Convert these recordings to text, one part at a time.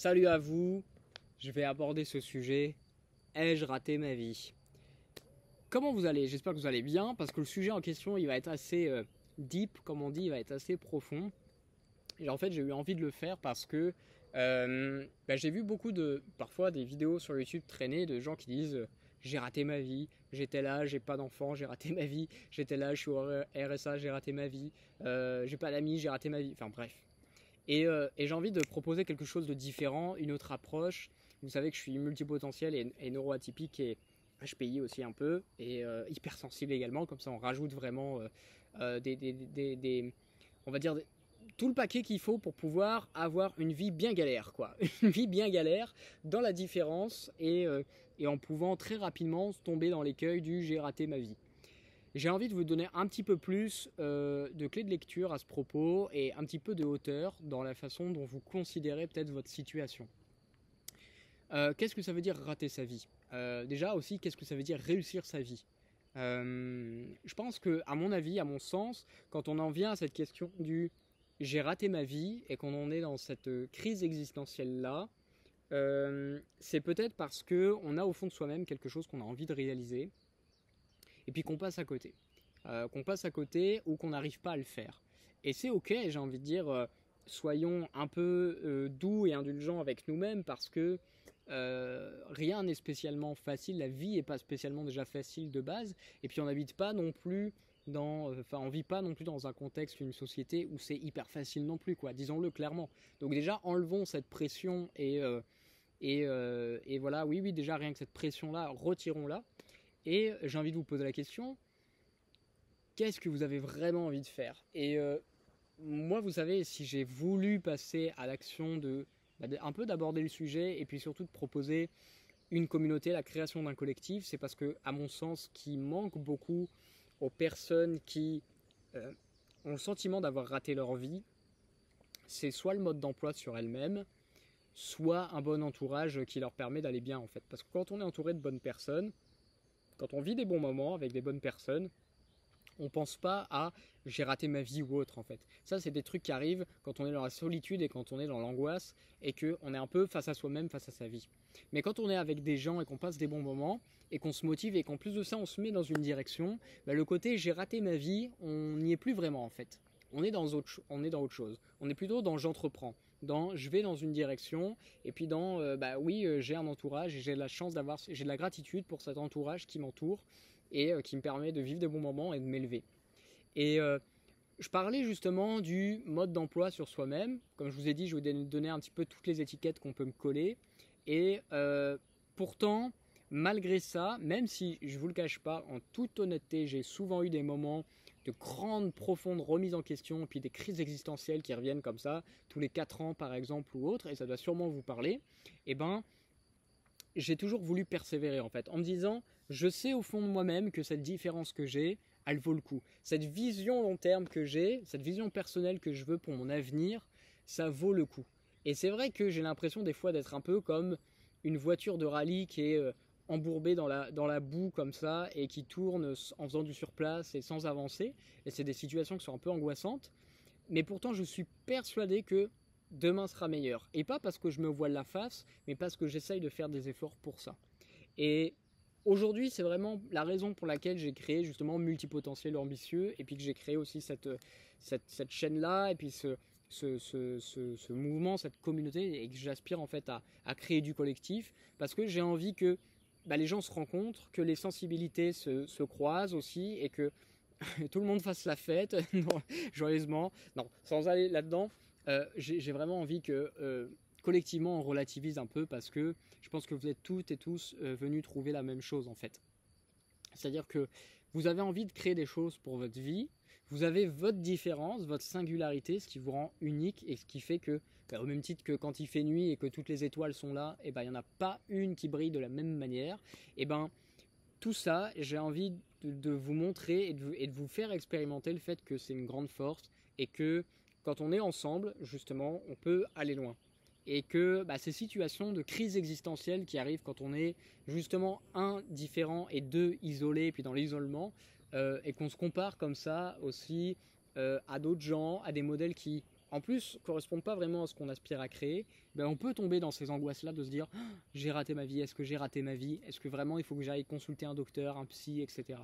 Salut à vous, je vais aborder ce sujet. Ai-je raté ma vie? Comment vous allez? J'espère que vous allez bien parce que le sujet en question il va être assez deep, comme on dit, il va être assez profond. Et en fait j'ai eu envie de le faire parce que j'ai vu beaucoup parfois des vidéos sur YouTube traîner de gens qui disent j'ai raté ma vie, j'étais là, j'ai pas d'enfant, j'ai raté ma vie, j'étais là, je suis au RSA, j'ai raté ma vie, j'ai pas d'amis, j'ai raté ma vie, enfin bref. Et j'ai envie de proposer quelque chose de différent, une autre approche. Vous savez que je suis multipotentiel et neuroatypique et HPI aussi un peu, et hypersensible également, comme ça on rajoute vraiment on va dire, tout le paquet qu'il faut pour pouvoir avoir une vie bien galère, quoi. Une vie bien galère dans la différence et en pouvant très rapidement tomber dans l'écueil du j'ai raté ma vie. J'ai envie de vous donner un petit peu plus de clés de lecture à ce propos et un petit peu de hauteur dans la façon dont vous considérez peut-être votre situation. Qu'est-ce que ça veut dire rater sa vie? Déjà aussi, qu'est-ce que ça veut dire réussir sa vie? Je pense que, à mon avis, à mon sens, quand on en vient à cette question du j'ai raté ma vie et qu'on en est dans cette crise existentielle-là, c'est peut-être parce qu'on a au fond de soi-même quelque chose qu'on a envie de réaliser et puis qu'on passe à côté. Ou qu'on n'arrive pas à le faire. Et c'est ok, j'ai envie de dire, soyons un peu doux et indulgents avec nous-mêmes parce que rien n'est spécialement facile, la vie n'est pas spécialement déjà facile de base, et puis on n'habite pas non plus on vit pas non plus dans un contexte, une société où c'est hyper facile non plus, quoi, disons-le clairement. Donc déjà, enlevons cette pression et voilà, oui, déjà rien que cette pression-là, retirons-la. Et j'ai envie de vous poser la question, qu'est-ce que vous avez vraiment envie de faire? Et moi, vous savez, si j'ai voulu passer à l'action un peu d'aborder le sujet et puis surtout de proposer une communauté, la création d'un collectif, c'est parce que, à mon sens, qui manque beaucoup aux personnes qui ont le sentiment d'avoir raté leur vie, c'est soit le mode d'emploi sur elles-mêmes, soit un bon entourage qui leur permet d'aller bien en fait. Parce que quand on est entouré de bonnes personnes, quand on vit des bons moments avec des bonnes personnes, on pense pas à j'ai raté ma vie ou autre en fait. Ça c'est des trucs qui arrivent quand on est dans la solitude et quand on est dans l'angoisse et qu'on est un peu face à soi-même, face à sa vie. Mais quand on est avec des gens et qu'on passe des bons moments et qu'on se motive et qu'en plus de ça on se met dans une direction, le côté j'ai raté ma vie, on n'y est plus vraiment en fait. On est dans autre chose. On est plutôt dans j'entreprends, dans je vais dans une direction et puis dans j'ai un entourage et j'ai de la gratitude pour cet entourage qui m'entoure et qui me permet de vivre des bons moments et de m'élever. Et je parlais justement du mode d'emploi sur soi-même. Comme je vous ai dit, je vais vous donner un petit peu toutes les étiquettes qu'on peut me coller. Et pourtant, malgré ça, même si je ne vous le cache pas, en toute honnêteté, j'ai souvent eu des moments de grande, profonde remise en question, et puis des crises existentielles qui reviennent comme ça, tous les 4 ans par exemple ou autre, et ça doit sûrement vous parler, et j'ai toujours voulu persévérer en fait, en me disant, je sais au fond de moi-même que cette différence que j'ai, elle vaut le coup. Cette vision long terme que j'ai, cette vision personnelle que je veux pour mon avenir, ça vaut le coup. Et c'est vrai que j'ai l'impression des fois d'être un peu comme une voiture de rallye qui est embourbée dans la boue comme ça et qui tourne en faisant du surplace et sans avancer. Et c'est des situations qui sont un peu angoissantes. Mais pourtant, je suis persuadé que demain sera meilleur. Et pas parce que je me voile la face, mais parce que j'essaye de faire des efforts pour ça. Et aujourd'hui, c'est vraiment la raison pour laquelle j'ai créé justement Multipotentiel Ambitieux et puis que j'ai créé aussi cette chaîne-là et puis ce mouvement, cette communauté et que j'aspire en fait à créer du collectif parce que j'ai envie que les gens se rencontrent, que les sensibilités se croisent aussi et que tout le monde fasse la fête joyeusement. Non, sans aller là-dedans, j'ai vraiment envie que collectivement on relativise un peu parce que je pense que vous êtes toutes et tous venus trouver la même chose en fait. C'est-à-dire que vous avez envie de créer des choses pour votre vie, vous avez votre différence, votre singularité, ce qui vous rend unique et ce qui fait que, au même titre que quand il fait nuit et que toutes les étoiles sont là, et il n'y en a pas une qui brille de la même manière, et tout ça, j'ai envie de vous montrer et de vous faire expérimenter le fait que c'est une grande force et que quand on est ensemble, justement, on peut aller loin. Et que ces situations de crise existentielle qui arrivent quand on est justement un différent et deux isolés, puis dans l'isolement, et qu'on se compare comme ça aussi à d'autres gens, à des modèles qui en plus correspondent pas vraiment à ce qu'on aspire à créer, ben on peut tomber dans ces angoisses-là de se dire oh, j'ai raté ma vie, est-ce que j'ai raté ma vie, est-ce que vraiment il faut que j'aille consulter un docteur, un psy, etc.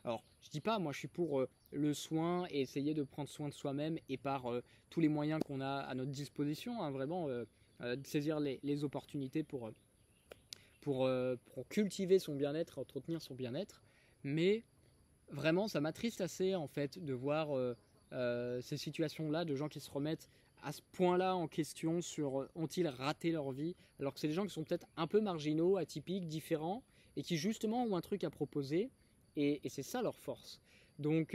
Alors je dis pas, moi je suis pour le soin et essayer de prendre soin de soi-même et par tous les moyens qu'on a à notre disposition, hein, vraiment de saisir les opportunités pour cultiver son bien-être, entretenir son bien-être, mais vraiment ça m'attriste assez en fait de voir ces situations-là de gens qui se remettent à ce point-là en question sur ont-ils raté leur vie, alors que c'est des gens qui sont peut-être un peu marginaux, atypiques, différents, et qui justement ont un truc à proposer, et c'est ça leur force. Donc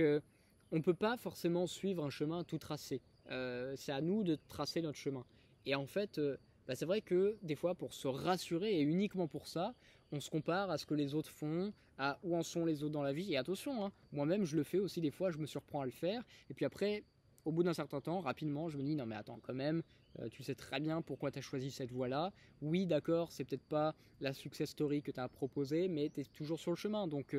on ne peut pas forcément suivre un chemin tout tracé. C'est à nous de tracer notre chemin. Et en fait, bah, c'est vrai que des fois, pour se rassurer, et uniquement pour ça, on se compare à ce que les autres font, à où en sont les autres dans la vie. Et attention, hein, moi-même, je le fais aussi des fois, je me surprends à le faire. Et puis après, au bout d'un certain temps, rapidement, je me dis, non mais attends, quand même, tu sais très bien pourquoi tu as choisi cette voie-là. Oui, d'accord, c'est peut-être pas la success story que tu as proposée, mais tu es toujours sur le chemin. Donc,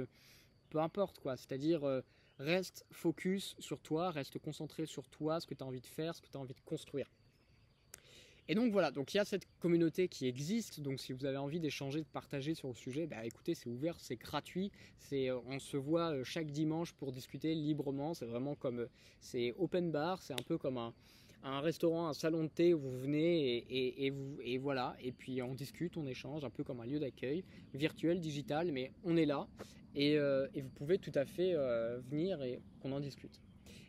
peu importe quoi. C'est-à-dire, reste focus sur toi, reste concentré sur toi, ce que tu as envie de faire, ce que tu as envie de construire. Et donc voilà, donc il y a cette communauté qui existe, donc si vous avez envie d'échanger, de partager sur le sujet, bah écoutez, c'est ouvert, c'est gratuit, on se voit chaque dimanche pour discuter librement, c'est vraiment comme, c'est open bar, c'est un peu comme un restaurant, un salon de thé où vous venez et voilà, et puis on discute, on échange, un peu comme un lieu d'accueil, virtuel, digital, mais on est là, et vous pouvez tout à fait venir et qu'on en discute.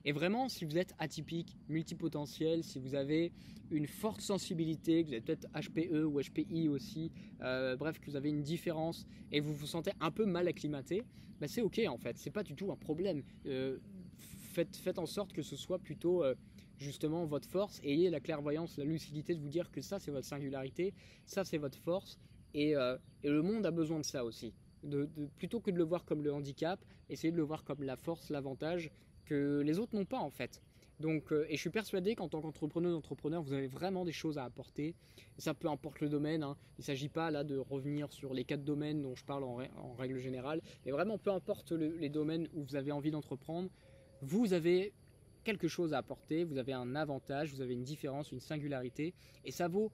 Et vraiment, si vous êtes atypique, multipotentiel, si vous avez une forte sensibilité, que vous êtes peut-être HPE ou HPI aussi, bref, que vous avez une différence et vous vous sentez un peu mal acclimaté, bah c'est ok en fait, c'est pas du tout un problème. Faites en sorte que ce soit plutôt justement votre force, et ayez la clairvoyance, la lucidité de vous dire que ça c'est votre singularité, ça c'est votre force, et le monde a besoin de ça aussi. Plutôt que de le voir comme le handicap, essayez de le voir comme la force, l'avantage que les autres n'ont pas en fait. Donc, et je suis persuadé qu'en tant qu'entrepreneur, vous avez vraiment des choses à apporter. Et ça, peu importe le domaine, hein. Il ne s'agit pas là de revenir sur les 4 domaines dont je parle en règle générale, mais vraiment peu importe les domaines où vous avez envie d'entreprendre, vous avez quelque chose à apporter, vous avez un avantage, vous avez une différence, une singularité, et ça vaut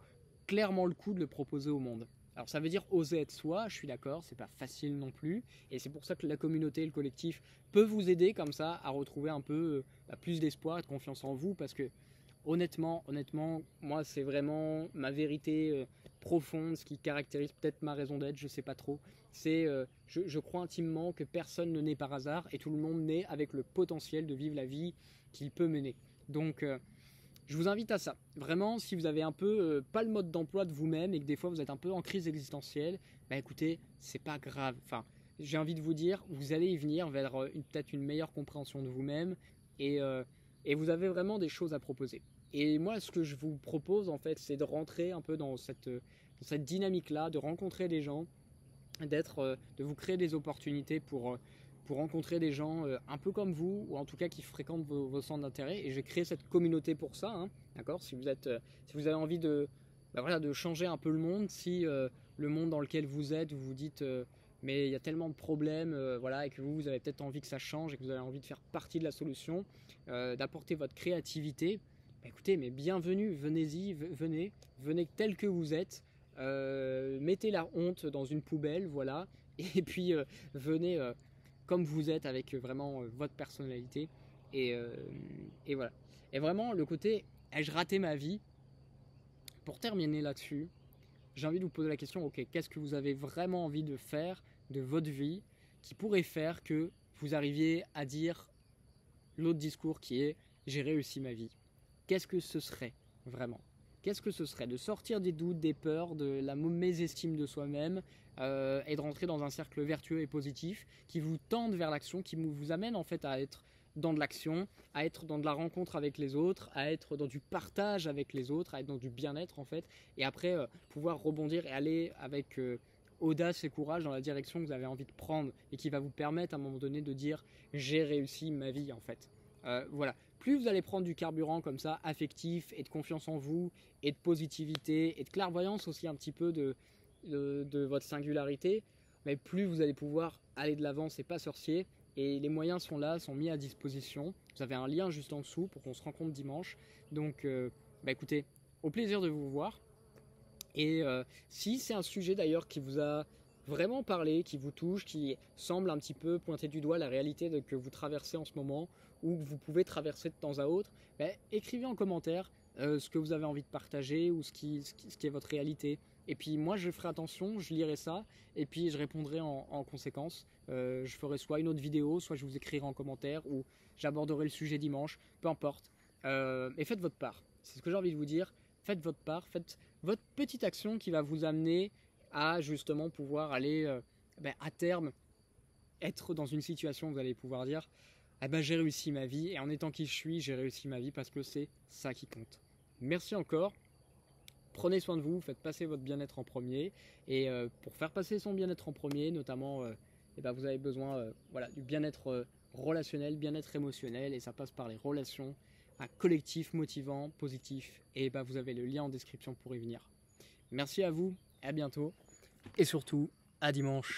clairement le coup de le proposer au monde. Alors ça veut dire oser être soi, je suis d'accord, c'est pas facile non plus, et c'est pour ça que la communauté, le collectif peut vous aider comme ça à retrouver un peu plus d'espoir et de confiance en vous, parce que honnêtement, moi c'est vraiment ma vérité profonde, ce qui caractérise peut-être ma raison d'être, je sais pas trop. C'est, je crois intimement que personne ne naît par hasard et tout le monde naît avec le potentiel de vivre la vie qu'il peut mener. Donc je vous invite à ça. Vraiment, si vous avez un peu pas le mode d'emploi de vous-même et que des fois vous êtes un peu en crise existentielle, bah écoutez, c'est pas grave. Enfin, j'ai envie de vous dire, vous allez y venir vers peut-être une meilleure compréhension de vous-même, et vous avez vraiment des choses à proposer. Et moi, ce que je vous propose en fait, c'est de rentrer un peu dans cette dynamique-là, de rencontrer des gens, de vous créer des opportunités pour rencontrer des gens un peu comme vous, ou en tout cas qui fréquentent vos centres d'intérêt. Et j'ai créé cette communauté pour ça, hein, d'accord. Si vous avez envie de changer un peu le monde, si le monde dans lequel vous êtes, vous vous dites mais il y a tellement de problèmes, voilà, et que vous avez peut-être envie que ça change et que vous avez envie de faire partie de la solution, d'apporter votre créativité, bah, écoutez, mais bienvenue, venez-y, venez tel que vous êtes. Mettez la honte dans une poubelle, voilà, et puis venez comme vous êtes avec vraiment votre personnalité, et, euh, et voilà. Et vraiment, le côté ai-je raté ma vie, pour terminer là-dessus, j'ai envie de vous poser la question, ok, qu'est-ce que vous avez vraiment envie de faire de votre vie qui pourrait faire que vous arriviez à dire l'autre discours qui est j'ai réussi ma vie. Qu'est-ce que ce serait vraiment? Qu'est-ce que ce serait de sortir des doutes, des peurs, de la mésestime de soi-même, et de rentrer dans un cercle vertueux et positif qui vous tende vers l'action, qui vous amène en fait à être dans de l'action, à être dans de la rencontre avec les autres, à être dans du partage avec les autres, à être dans du bien-être en fait, et après pouvoir rebondir et aller avec audace et courage dans la direction que vous avez envie de prendre et qui va vous permettre à un moment donné de dire j'ai réussi ma vie en fait. Voilà. Plus vous allez prendre du carburant comme ça, affectif, et de confiance en vous, et de positivité, et de clairvoyance aussi un petit peu de votre singularité, mais plus vous allez pouvoir aller de l'avant, c'est pas sorcier, Et les moyens sont là, sont mis à disposition. Vous avez un lien juste en dessous pour qu'on se rencontre dimanche. Donc, écoutez, au plaisir de vous voir. Et si c'est un sujet d'ailleurs qui vous a vraiment parlé, qui vous touche, qui semble un petit peu pointer du doigt la réalité que vous traversez en ce moment, ou que vous pouvez traverser de temps à autre, écrivez en commentaire ce que vous avez envie de partager ou ce qui est votre réalité. Et puis moi je ferai attention, je lirai ça et puis je répondrai en conséquence. Je ferai soit une autre vidéo, soit je vous écrirai en commentaire ou j'aborderai le sujet dimanche, peu importe. Et faites votre part, c'est ce que j'ai envie de vous dire. Faites votre part, faites votre petite action qui va vous amener à justement pouvoir aller à terme être dans une situation où vous allez pouvoir dire j'ai réussi ma vie et en étant qui je suis, j'ai réussi ma vie parce que c'est ça qui compte. Merci encore. Prenez soin de vous, faites passer votre bien-être en premier et pour faire passer son bien-être en premier, notamment vous avez besoin du bien-être relationnel, bien-être émotionnel et ça passe par les relations, un collectif motivant, positif et vous avez le lien en description pour y venir. Merci à vous, à bientôt et surtout à dimanche.